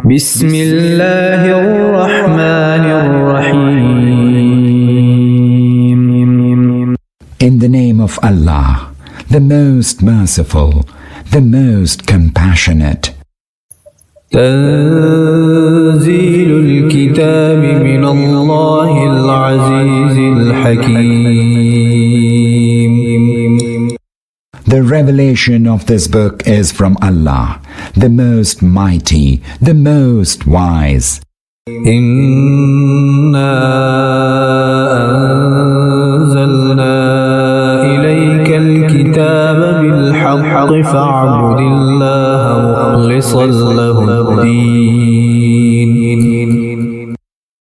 بسم الله الرحمن الرحيم. In the name of Allah, the most merciful, the most compassionate. تنزيل الكتاب من الله العزيز الحكيم. The revelation of this book is from Allah, the most mighty, the most wise. إنا أنزلنا إليك الكتاب بالحق فاعبد الله مخلصا له الدين.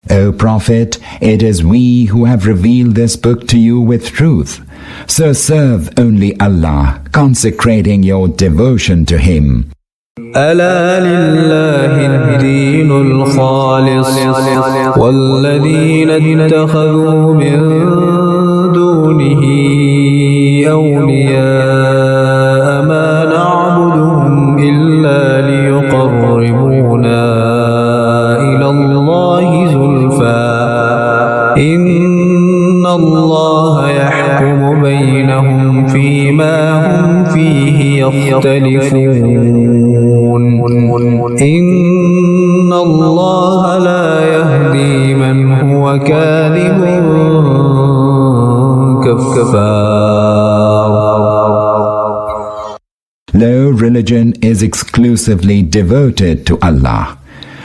O Prophet, it is we who have revealed this book to you with truth. So serve only Allah, consecrating your devotion to Him. ألا لله الدين الخالص والذين اتخذوا من دونه أولياء ما نعبدهم إلا ليقربونا إلى الله زلفى إن الله يحكم بينهم فيما هم فيه يختلفون إن الله لا يهدي من هو كاذب كفار. No religion is exclusively devoted to Allah.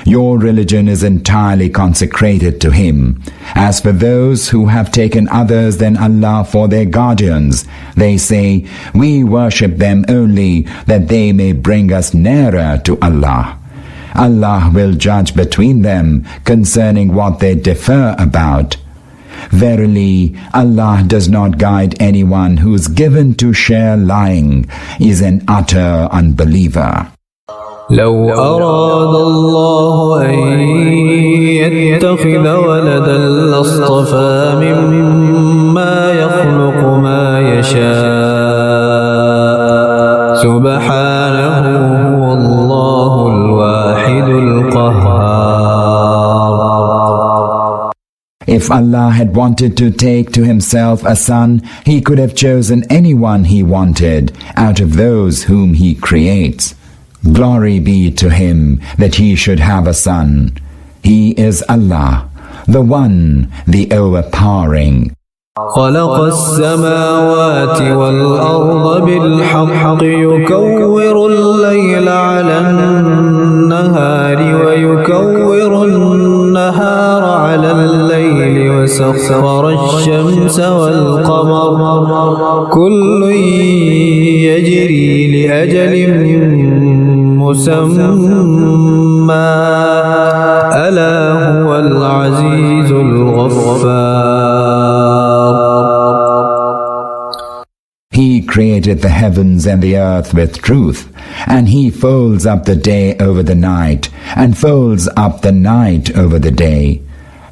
Your religion is entirely consecrated to Him. As for those who have taken others than Allah for their guardians, they say, we worship them only that they may bring us nearer to Allah. Allah will judge between them concerning what they differ about. Verily, Allah does not guide anyone who is given to share lying, is an utter unbeliever. لو أراد الله أن يتخذ ولدا لاصطفى مما يخلق ما يشاء سبحانه هو الله الواحد القهار. If Allah had wanted to take to Himself a son, He could have chosen anyone He wanted out of those whom He creates. Glory be to Him that He should have a son. He is Allah, the One, the Overpowering. خلق السماوات والأرض بالحق يكور الليل على النهار ويكور النهار على الليل وسخر الشمس والقمر كل يجري لأجل مسمى ألا هو العزيز الغفار. He created the heavens and the earth with truth, and He folds up the day over the night, and folds up the night over the day.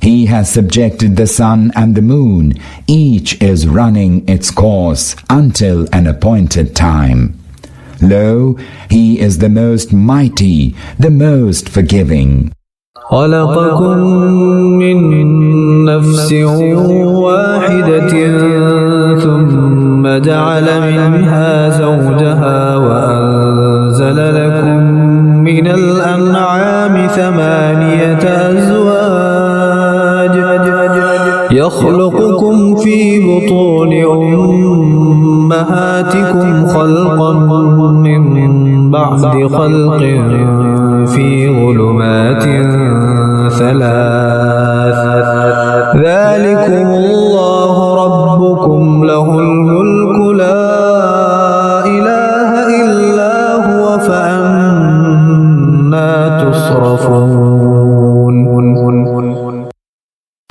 He has subjected the sun and the moon, each is running its course until an appointed time. Lo, He is the most mighty, the most forgiving. خلقكم من نفس واحدة ثم جعل منها زوجها وأنزل لكم من الأنعام ثمانية أزواج يخلقكم في بطون أمهاتكم خلقا من بعد خلق في ظلمات ثلاث ذلكم الله ربكم له الملك لا إله إلا هو فأنا تصرفون.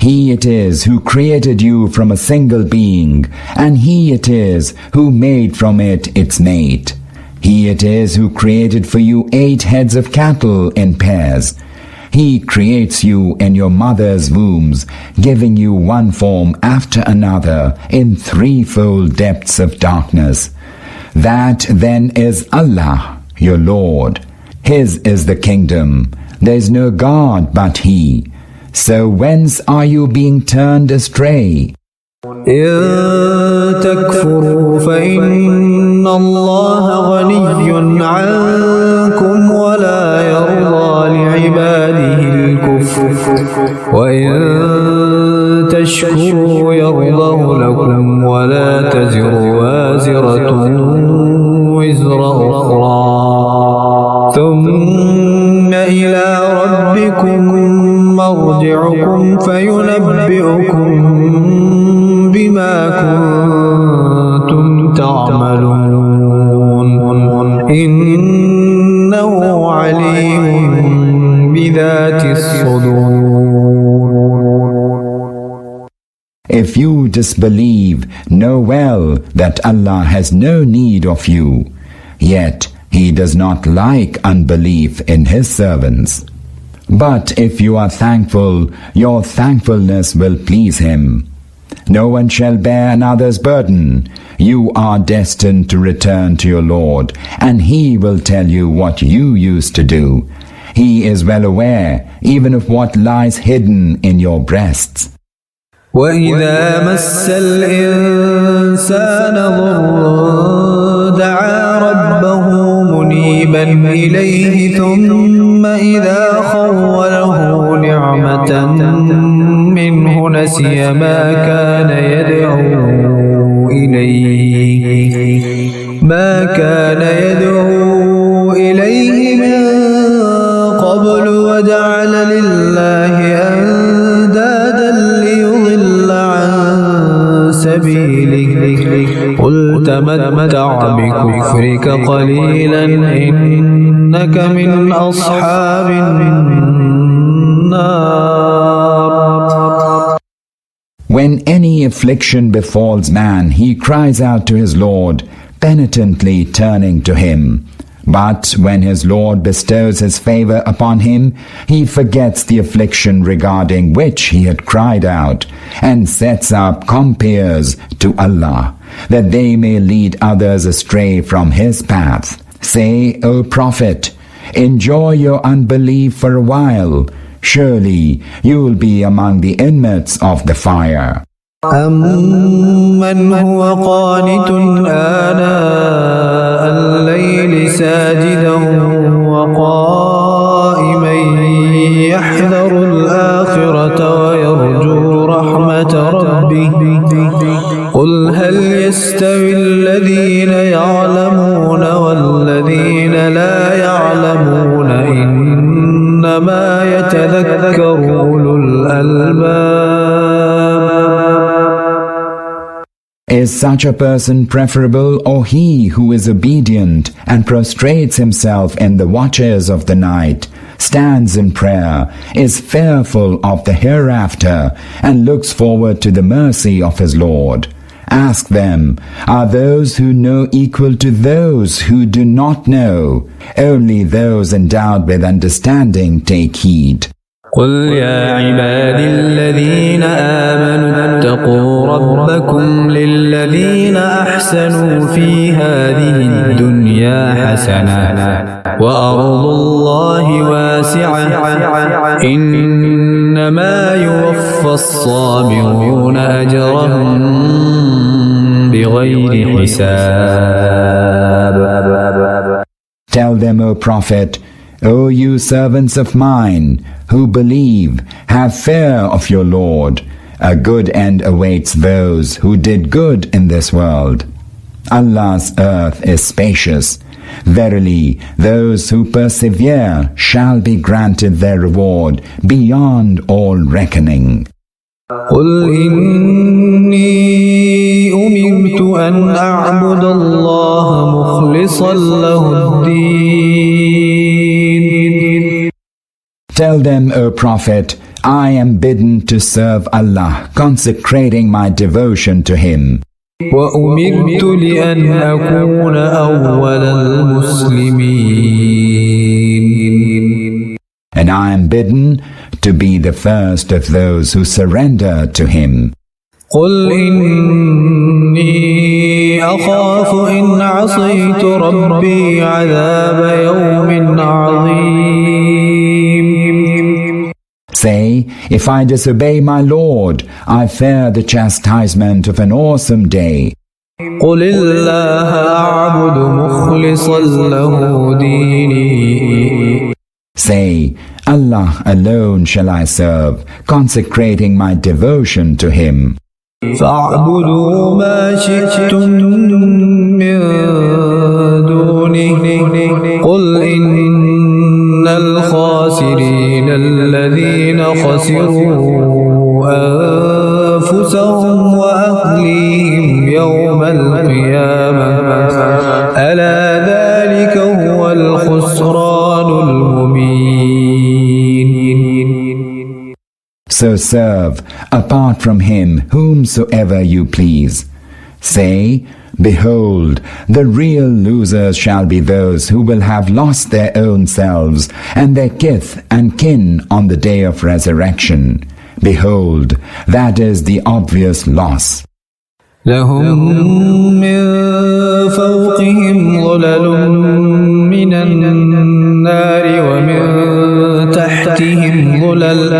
He it is who created you from a single being, and He it is who made from it its mate. He it is who created for you 8 heads of cattle in pairs. He creates you in your mother's wombs, giving you one form after another in threefold depths of darkness. That then is Allah, your Lord. His is the kingdom. There is no God but He. So whence are you being turned astray? إن تكفروا فإن الله غني عنكم ولا يرضى لعباده الكفر وإن تشكروا يرضه لكم ولا تزر وازرة وزر أخرى ثم إلى ربكم مرجعكم فينبئكم بما كنتم تعملون إنه عليم بذات الصدور. If you disbelieve, know well that Allah has no need of you, yet He does not like unbelief in His servants. But if you are thankful, your thankfulness will please Him. No one shall bear another's burden. You are destined to return to your Lord, and He will tell you what you used to do. He is well aware even of what lies hidden in your breasts. وَإِذَا مَسَّ الْإِنسَانَ ضُرٌّ دَعَا رَبَّهُ مُنِيبًا إِلَيْهِ ثُمَّ إِذَا خَوَّلَهُ نِعْمَةً مِّنْهُ نَسِيَ مَا كَانَ يدعو إليه من قبل وجعل لله أندادا ليضل عن سبيله قل تمتع بكفرك قليلا إنك من أصحاب النار. When any affliction befalls man, he cries out to his Lord, penitently turning to Him. But when his Lord bestows His favor upon him, he forgets the affliction regarding which he had cried out, and sets up compeers to Allah, that they may lead others astray from His path. Say, O Prophet, enjoy your unbelief for a while. Surely you will be among the inmates of the fire. أَمَّنْ هُوَ قَانِتٌ آنَاءَ اللَّيْلِ سَاجِدًا وَقَائِمًا يَحْذَرُ الْآخِرَةَ وَيَرْجُو رَحْمَةَ رَبِّهِ قُلْ هَلْ يَسْتَوِي الَّذِينَ يَعْلَمُونَ وَالَّذِينَ لَا يَعْلَمُونَ إِنَّمَا يَتَذَكَّرُ أُولُو الْأَلْبَابِ. Is such a person preferable, or he who is obedient and prostrates himself in the watches of the night, stands in prayer, is fearful of the hereafter, and looks forward to the mercy of his Lord? Ask them, are those who know equal to those who do not know? Only those endowed with understanding take heed. قل يا عبادي الذين آمنوا اتقوا ربكم للذين أحسنوا في هذه الدنيا حسنة وأرض الله واسعة إنما يوفى الصابرون أجرهم بغير حساب. Tell them, O Prophet, O you servants of mine, who believe, have fear of your Lord. A good end awaits those who did good in this world. Allah's earth is spacious. Verily, those who persevere shall be granted their reward beyond all reckoning. قل إني أمرت أن أعبد الله مخلصا له الدين. Tell them, O Prophet, I am bidden to serve Allah, consecrating my devotion to Him. وأمرت لأن أكون أول المسلمين. And I am bidden to be the first of those who surrender to Him. قل إني أخاف إن عصيت ربي عذاب يوم عظيم. Say, if I disobey my Lord, I fear the chastisement of an awesome day. قل الله أعبد مخلصا له ديني. Say, Allah alone shall I serve, consecrating my devotion to Him. فاعبدوا ما شئتم من دونه قل إن الخاسرين الذين خسروا أنفسهم وأهليهم يوم القيامة ألا ذلك هو الخسران المبين. So serve, apart from Him, whomsoever you please. Say, behold, the real losers shall be those who will have lost their own selves and their kith and kin on the day of resurrection. Behold, that is the obvious loss. لهم من فوقهم ظلل من النار ومن تحتهم ظلل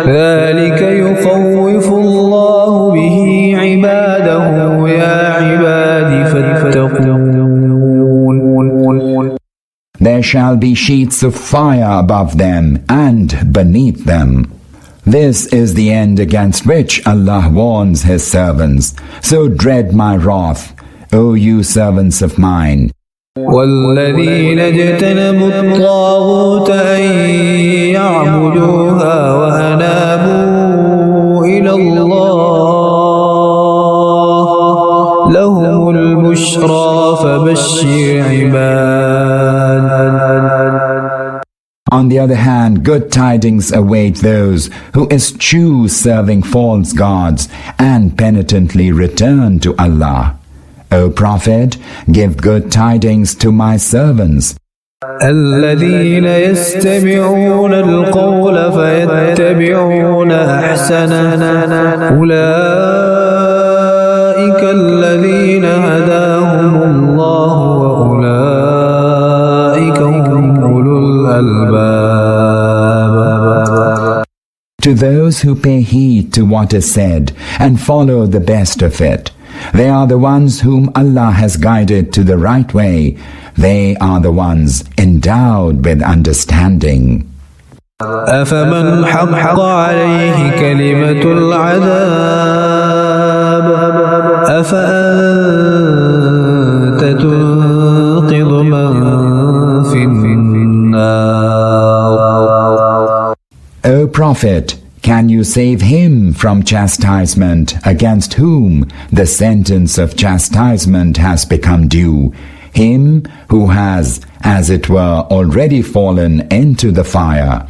ذلك يخوف الله به عباده يا عباد فاتقون. There shall be sheets of fire above them and beneath them. This is the end against which Allah warns His servants. So dread my wrath, O you servants of mine. والذين اجتنبوا الطاغوت أن يعبدوها وأنابوا إلى الله لهم البشرى فبشر عباد. On the other hand, good tidings await those who eschew serving false gods and penitently return to Allah. O Prophet, give good tidings to my servants. الذين يستمعون القول فيتبعون أحسنه أولئك الذين هداهم الله وأولئك هم أولو الألباب. To those who pay heed to what is said and follow the best of it, they are the ones whom Allah has guided to the right way. They are the ones endowed with understanding. أفمن حق عليه كلمة العذاب أفأنت تنقذ من في النار. O Prophet, can you save him from chastisement against whom the sentence of chastisement has become due, him who has, as it were, already fallen into the fire?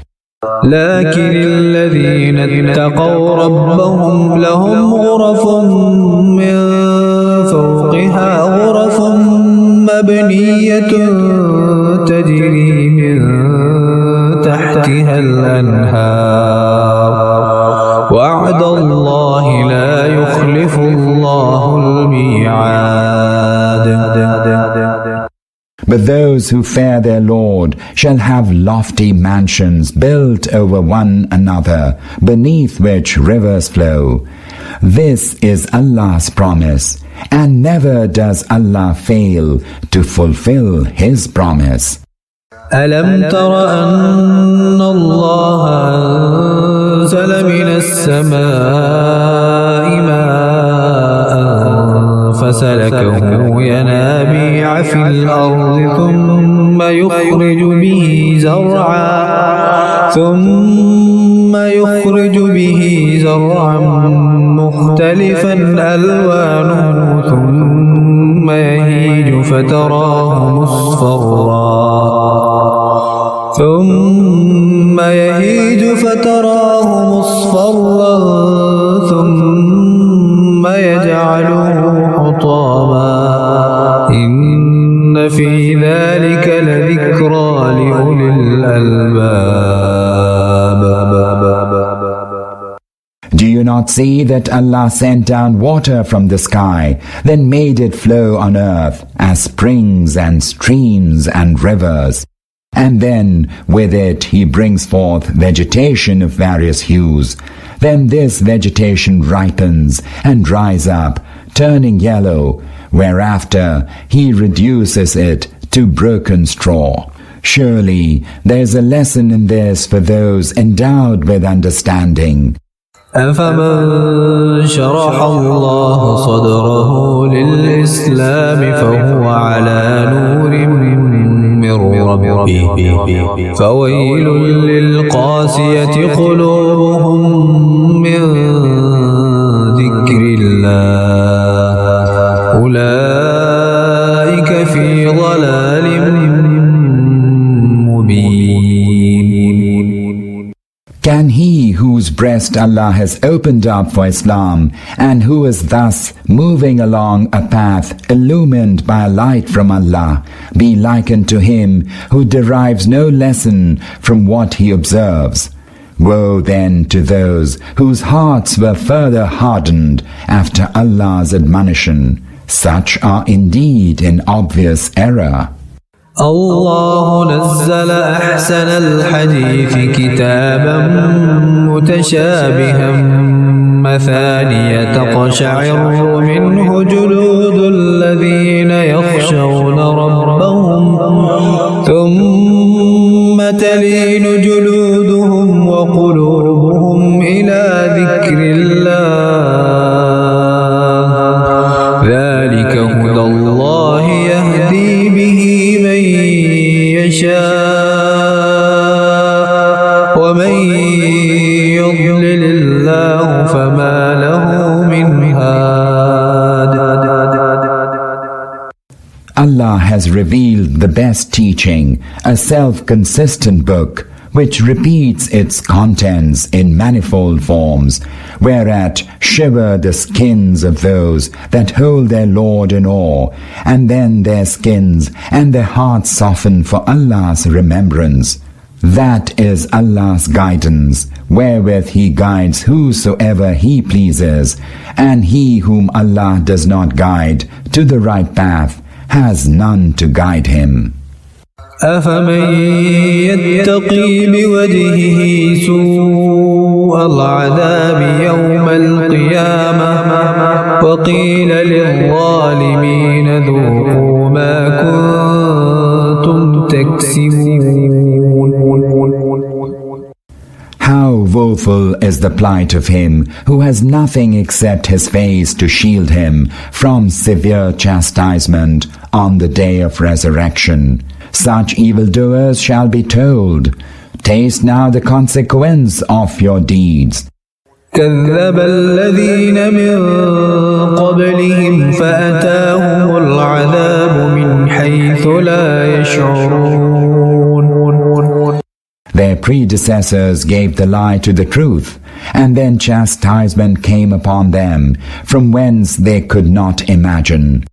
لكن الذين اتقوا ربهم لهم غرف من فوقها غرف مبنية تجري من تحتها الأنهار وعد الله لا يخلف الله الميعاد. But those who fear their Lord shall have lofty mansions built over one another, beneath which rivers flow. This is Allah's promise, and never does Allah fail to fulfill His promise. ألم تر أن الله أنزل من السماء ماء فسلكه ينابيع في الأرض ثم يخرج به زرعا مختلفا ألوانه ثم يهيج فتراه مصفرا ثم يجعله حطاما إن في ذلك لذكرى لأولي الألباب. Do you not see that Allah sent down water from the sky, then made it flow on earth as springs and streams and rivers? And then with it he brings forth vegetation of various hues. Then this vegetation ripens and dries up, turning yellow, whereafter he reduces it to broken straw. Surely there is a lesson in this for those endowed with understanding. أفمن شرح الله صدره للإسلام فهو على نور من ربه فويل للقاسية قلوبهم من ذكر الله أولئك في ضلال Can he whose breast Allah has opened up for Islam and who is thus moving along a path illumined by a light from Allah be likened to him who derives no lesson from what he observes? Woe then to those whose hearts were further hardened after Allah's admonition. Such are indeed in obvious error. الله نزل أحسن الحديث كتابا متشابها مثانية تقشعر منه جلود الذين يخشون ربهم ثم تلين جلودهم وقلوبهم إلى ذكر الله ذلك هدى الله يهدي به يشاء ومن يضلل الله فما له من هاد. Allah has revealed the best teaching, a self-consistent book which repeats its contents in manifold forms, whereat shiver the skins of those that hold their Lord in awe, and then their skins and their hearts soften for Allah's remembrance. That is Allah's guidance, wherewith He guides whosoever He pleases, and he whom Allah does not guide to the right path has none to guide him. أفمن يتقي بوجهه سوء العذاب يوم القيامة وقيل للظالمين ذوقوا ما كنتم تكسبون. How woeful is the plight of him who has nothing except his face to shield him from severe chastisement on the day of resurrection. Such evildoers shall be told, taste now the consequence of your deeds. كذب الذين من قبلهم فأتاهم العذاب من حيث لا يشعرون. Their predecessors gave the lie to the truth, and then chastisement came upon them from whence they could not imagine.